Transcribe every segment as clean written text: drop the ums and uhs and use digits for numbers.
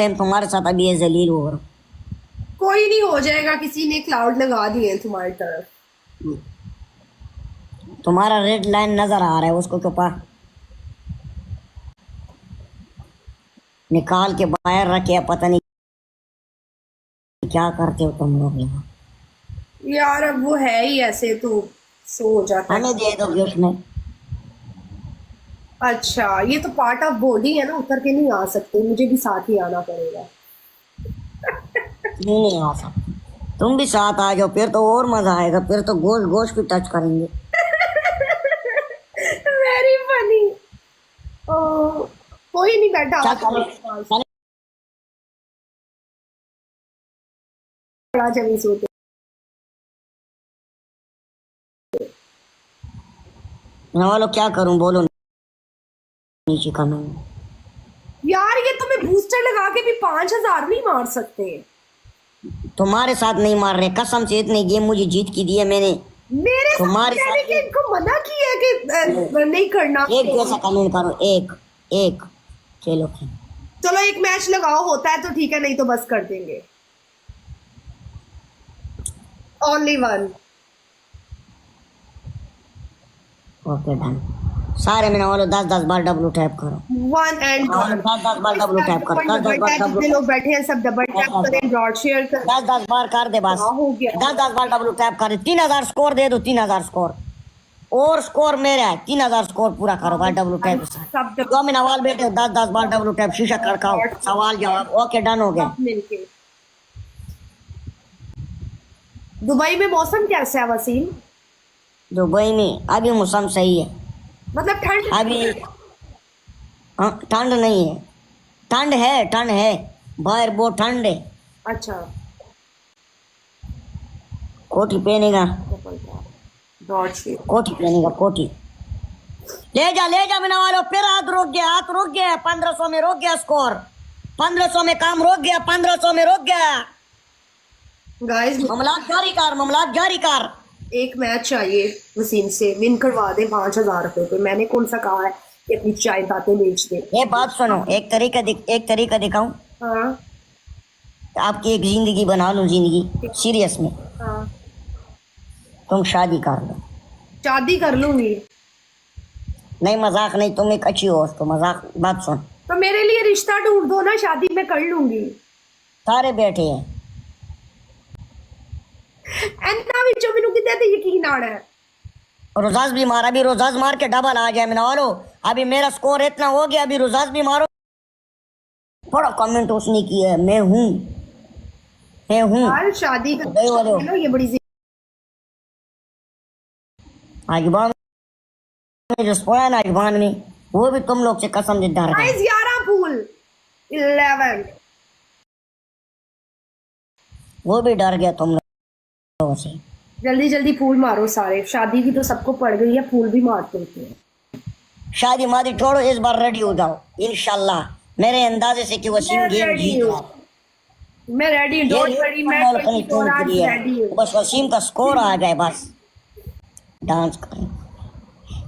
Time तुम्हारे साथ अभी ये जलील हो रहा कोई नहीं हो जाएगा, किसी ने क्लाउड लगा दिए हैं तुम्हारी तरफ। हूँ। तुम्हारा रेड लाइन नजर आ रहा है, उसको क्यों पा निकाल के बाहर रखे, पता नहीं क्या करते हो तुम लोग यहाँ। यार अब वो है ही ऐसे, तो सो हो जाता है। हमें दे दो गिफ्ट में। अच्छा, ये तो पार्ट ऑफ बॉडी है ना, उतर के नहीं आ सकते, मुझे भी साथ ही आना पड़ेगा। क्यों नहीं आ सकते? तुम भी साथ आ जाओ, फिर तो और मजा आएगा, फिर तो गोश्त गोश्त भी टच करेंगे। Very funny. कोई नहीं बैठा क्या आज करो? मेरे पास। बड़ा जमी सोते। मैं बोलो क्या करूं, बोलो नीचे का मैं। यार ये तुम्हें बूस्टर लगा के भी 5,000 नहीं मार सकते। तुम्हारे साथ नहीं मार रहे, कसम से इतने गेम मुझे जीत की दी है मैंने। मेरे साथ तुम्हारे मैंने साथ कि इनको मना किया कि नहीं करना। एक जैसा कमेंट करो, एक एक चलो फिर। चलो एक मैच लगाओ, होता है तो ठीक है, नहीं तो बस कर देंगे। Only one. Okay done. सारे मैंने बोलो 10-10 बार डब्लू टैप करो। वन एंड हाँ, 10-10 बार डब्लू टैप करो, 10-10 बार डब्लू जितने लोग बैठे हैं सब डबल टैप करें, डॉट शेयर करें। 10-10 बार कर दे बस। क्या हो गया? 10-10 बार डब्लू टैप कर। 3,000 स्कोर दे दो, 3,000 स्कोर। और स्कोर मेरा है, 3,000 स्कोर पूरा करो भाई डब्लू टैप से। सब तो मैं नवाल बेटे 10-10 बार डब्लू टैप, शीशा खड़काओ, सवाल जवाब। ओके डन हो गया। मिलके। दुबई में मौसम कैसा है वसीम? दुबई में अभी मौसम सही है। मतलब ठंड? अभी हाँ, ठंड नहीं है। ठंड है, ठंड है, बाहर बहुत ठंड है। अच्छा। कोटी पहनेगा, डॉट शेयर। कोटी पहनेगा, कोटी। ले जा बिना वालों, फिर हाथ रुक गया, हाथ रुक गया। 1,500 में रुक गया स्कोर, 1,500 में काम रुक गया, 1,500 में रुक गया। गाइस मामलात जारी कर, मामलात जारी कर। एक मैच चाहिए वसीम से, विन करवा दे 5,000 रुपए पे। मैंने कौन सा कहा है कि अपनी चाय बातें बेच दे। ये बात सुनो, एक तरीका दिखाऊं। हाँ आपकी एक जिंदगी बना लूं, जिंदगी सीरियस में। हाँ। तुम शादी कर लो। शादी कर लूंगी नहीं मजाक नहीं, तुम एक अच्छी हो तो मजाक। बात सुन, तो मेरे लिए रिश्ता ढूंढ दो ना, शादी मैं कर लूंगी। सारे बैठे हैं। एन्ना विचों मैनू किते ते यकीन आना है। रोजाज भी मारा, अभी रोजाज मार के डबल आ जाए मैंने वालो। अभी मेरा स्कोर इतना हो गया, अभी रोजाज भी मारो। बड़ा कमेंट उसने किया है, मैं हूँ। यार शादी कर गए वाले हो। लो, ये बड़ी आजबान में जो सोया ना, आजबान में वो भी तुम लोग से कसम से डर गए। गाइस 11 फूल 11। वो भी डर गया तुम लोगों से। जल्दी जल्दी फूल मारो सारे, शादी की तो सबको पड़ गई है, फूल भी मारते होते हैं। शादी मादी छोड़ो, इस बार रेडी हो जाओ इंशाल्लाह। मेरे अंदाजे से कि वसीम मैं गेम रेडी जीत हूँ, रहा है। मैं रेडी, डोंट वरी, मैं 24 आवर्स रेडी हूँ। बस वसीम का स्कोर आ जाए, बस डांस करें।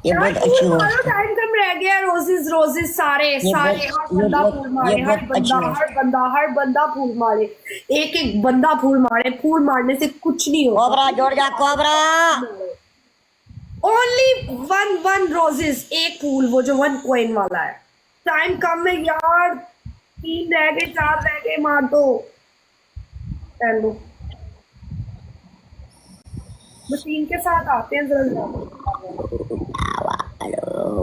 ये यार बहुत फूल अच्छी मारो, होस्ट है। टाइम कम रह गया। रोजेस रोजेस सारे सारे, हर बंदा फूल मारे, ये हर बहुत बंदा अच्छी होस्ट। हर बंदा फूल मारे। एक एक बंदा फूल मारे, फूल मारने से कुछ नहीं होता। कोबरा जोड़ जा, cobra. Only one one roses, एक फूल, वो जो 1 कॉइन वाला है। टाइम कम है यार, 3 रह गए, 4 रह गए, मार दो। चलो मशीन के साथ आते हैं जरा।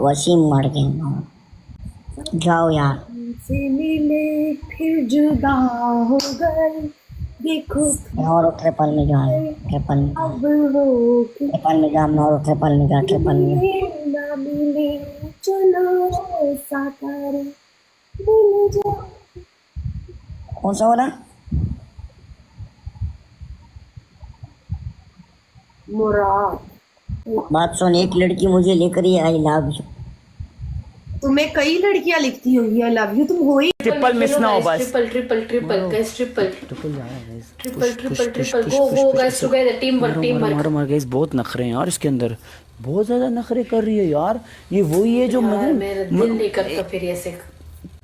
वसीम मर गए, जाओ यार। से मिले फिर जुदा हो गए, देखो और ट्रिपल में जाए, ट्रिपल में जाए, अब हो कि ट्रिपल में जाम, और ट्रिपल में जा, ट्रिपल में जा। मिले ना मिले, चलो ऐसा करें, मिल जा। कौन सा वाला? मुराद, बात सुन, एक लड़की मुझे लेकर ही आई लव यू। तुम्हें कई लड़कियां लिखती होगी आई लव यू, तुम हो ही। ट्रिपल मिस ना हो बस। Triple triple triple guys, triple triple जा रहा है guys. Triple triple triple, go go guys together, team work, team work. मारो मारो गाइस, बहुत नखरे हैं यार इसके अंदर, बहुत ज्यादा नखरे कर रही है यार। ये वही है जो यार मतलब मेरा दिल नहीं करता फिर ऐसे।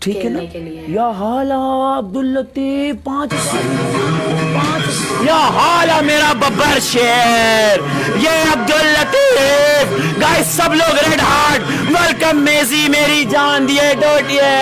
ठीक है ना? खेलने के लिए। या हाला अब्दुल लतीफ 5 या हाला मेरा बब्बर शेर, ये अब्दुल लतीफ गाइस, सब लोग रेड हार्ट वेलकम मेजी मेरी जान दिए डोटिए।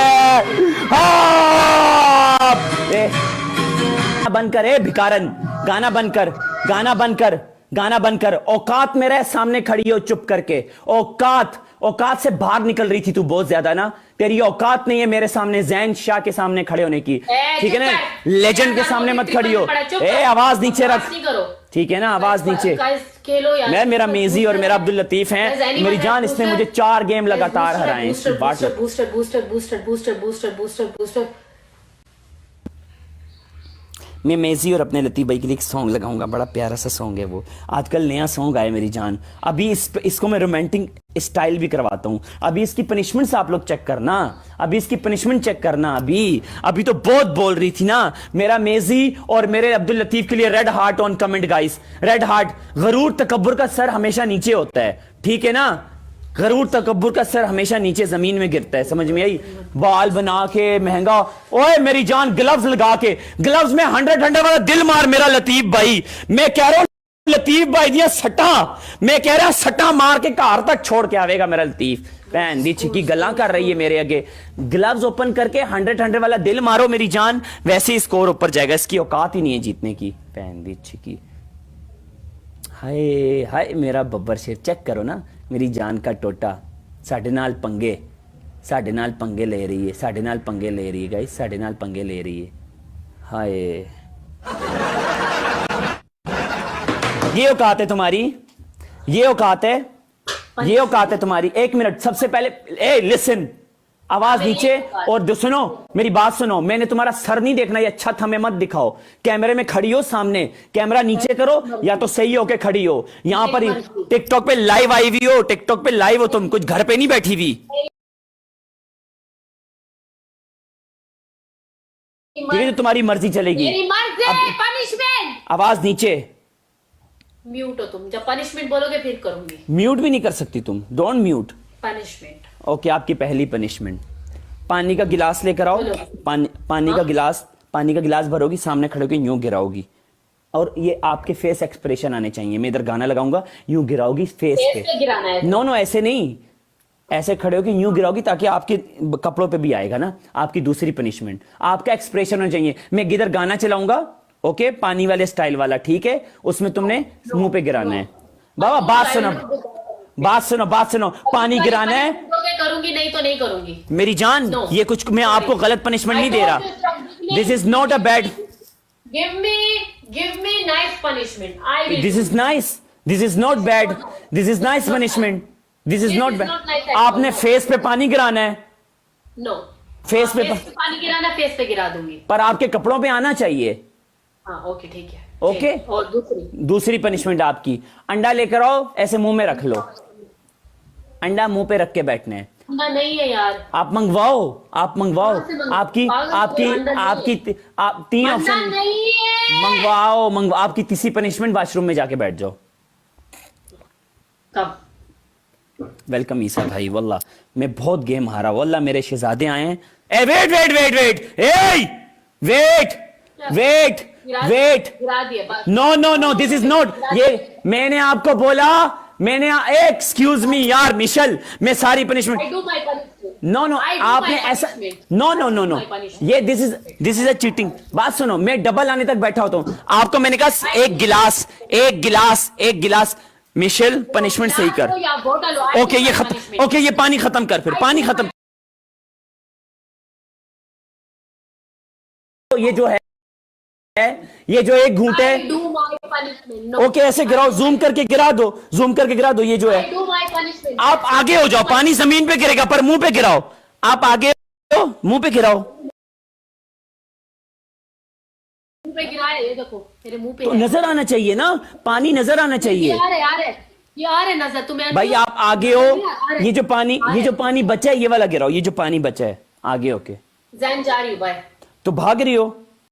बंद कर ए भिकारन, गाना बंद कर, गाना बंद कर, गाना बंद कर। औकात में रह, सामने खड़ी हो चुप करके। औकात औकात से बाहर निकल रही थी तू बहुत ज्यादा ना, तेरी औकात नहीं है मेरे सामने जैन शाह के सामने खड़े होने की, ठीक है ना? लेजेंड के सामने मत खड़ी हो। ए आवाज नीचे रख, ठीक है ना? आवाज नीचे। मैं, मेरा मेजी और मेरा अब्दुल लतीफ हैं मेरी जान, इसने मुझे 4 गेम लगातार हराए। मैं मेजी और अपने लतीफ भाई के लिए एक सॉन्ग लगाऊंगा, बड़ा प्यारा सा सॉन्ग है वो, आजकल नया सॉन्ग आया मेरी जान। अभी इसको मैं रोमांटिक स्टाइल भी करवाता हूं। अभी इसकी पनिशमेंट्स आप लोग चेक करना, अभी इसकी पनिशमेंट चेक करना। अभी तो बहुत बोल रही थी ना। मेरा मेजी और मेरे अब्दुल लतीफ के लिए red heart on comment guys, red heart. गरूर तकब्बुर का सर हमेशा नीचे होता है, ठीक है ना? गरूर तकब्बुर का सर हमेशा नीचे जमीन में गिरता है, समझ में आई? बाल बना के महंगा, ओए मेरी जान ग्लव्स लगा के, ग्लव्स में 100 वाला दिल मार मेरा लतीफ भाई। मैं कह रहा हूं लतीफ भाई दिया सट्टा, मैं कह रहा सट्टा मार के घर तक छोड़ के आवेगा मेरा लतीफ। भैन दी छिकी गल्ला कर रही है मेरे आगे। ग्लव्स ओपन करके 100 वाला दिल मारो मेरी जान, वैसे ही स्कोर ऊपर जाएगा। इसकी औकात ही नहीं है जीतने की, भैन दी छिकी। हाय हाय मेरा बब्बर शेर, चेक करो ना मेरी जान का टोटा। साढ़े नाल पंगे ले रही है, साढ़े नाल पंगे ले रही है गाइस, साढ़े नाल पंगे ले रही है। हाय ये औकात है तुम्हारी, ये औकात है, ये औकात है तुम्हारी। 1 मिनट, सबसे पहले ए लिसन, आवाज नीचे और सुनो मेरी बात सुनो। मैंने तुम्हारा सर नहीं देखना, ये छत हमें मत दिखाओ। कैमरे में खड़ी हो सामने, कैमरा नीचे करो या तो सही होके खड़ी हो। यहां पर टिकटॉक पे लाइव आई हुई हो, टिकटॉक पे लाइव हो तुम, कुछ घर पे नहीं बैठी हुई, ठीक है? तो तुम्हारी मर्जी चलेगी। आवाज नीचे, म्यूट हो तुम, जब पनिशमेंट बोलोगे फिर करूंगी। म्यूट भी नहीं कर सकती तुम, डोंट म्यूट। पनिशमेंट ओके, आपकी पहली पनिशमेंट, पानी का गिलास लेकर आओ। पानी का गिलास भरोगी, सामने खड़े होकर यूं गिराओगी, और ये आपके फेस एक्सप्रेशन आने चाहिए। मैं इधर गाना लगाऊंगा, यूं गिराओगी फेस पे। गिराना है? नो ऐसे नहीं, ऐसे खड़े होकर यूं गिराओगी ताकि आपके कपड़ों पे भी आएगा ना। आपकी दूसरी पनिशमेंट, आपका एक्सप्रेशन होना चाहिए। मैं इधर गाना चलाऊंगा, ओके, पानी वाले स्टाइल वाला, ठीक है? उसमें तुमने मुंह पे गिराना है। बाबा बात सुनो, बात सुनो, बात सुनो। पानी गिराना है, करूंगी, नहीं तो नहीं करूंगी मेरी जान। ये कुछ मैं आपको गलत पनिशमेंट नहीं दे रहा। This is not a bad, give me nice punishment. This is nice, this is not bad, this is nice punishment, this is not bad. आपने फेस पे पानी गिराना है। नो, फेस पे पानी गिराना, फेस पे गिरा दूंगी, पर आपके कपड़ों पे आना चाहिए। हाँ ओके ठीक है। ओके, और दूसरी पनिशमेंट आपकी, अंडा लेकर आओ, ऐसे मुंह में रख लो। अंडा मुंह पे रख के बैठना है। अंडा नहीं है यार, आप मंगवाओ, आप मंगवाओ। आपकी आप 3 ऑप्शन मंगवाओ। आपकी तीसरी पनिशमेंट, वॉशरूम में जाके बैठ जाओ। कब? वेलकम ईसा भाई, वल्ला मैं बहुत गेम हारा, वल्ला मेरे शहजादे आए हैं। ए वेट वेट वेट वेट, ए wait wait wait, no no no, this is not, ये मैंने आपको बोला, मैंने एक्सक्यूज मी यार मिशेल, मैं सारी पनिशमेंट, नो नो आपने ऐसा, नो नो नो नो, ये दिस इज अ चीटिंग। बात सुनो, मैं डबल आने तक बैठा होता हूं, आपको मैंने कहा एक गिलास। मिशेल पनिशमेंट सही कर। ओके ये खत्म, ओके ये पानी खत्म कर, फिर पानी खत्म। तो ये जो है, ये जो एक घूंट है, ओके ऐसे गिराओ, जूम करके गिरा दो, जूम करके गिरा दो। ये जो है, आप आगे हो जाओ, पानी जमीन पे गिरेगा पर मुंह पे गिराओ। आप आगे हो, मुंह पे गिराओ। मुंह पे गिरा है, ये देखो मेरे मुंह पे तो नजर आना चाहिए ना, पानी नजर आना चाहिए। यार है नजर तुम्हें भाई, आप आगे हो। ये जो पानी बचा है, ये वाला गिराओ, ये जो पानी बचा है आगे। ओके जैन जा रही हूँ भाई, तो भाग रही हो।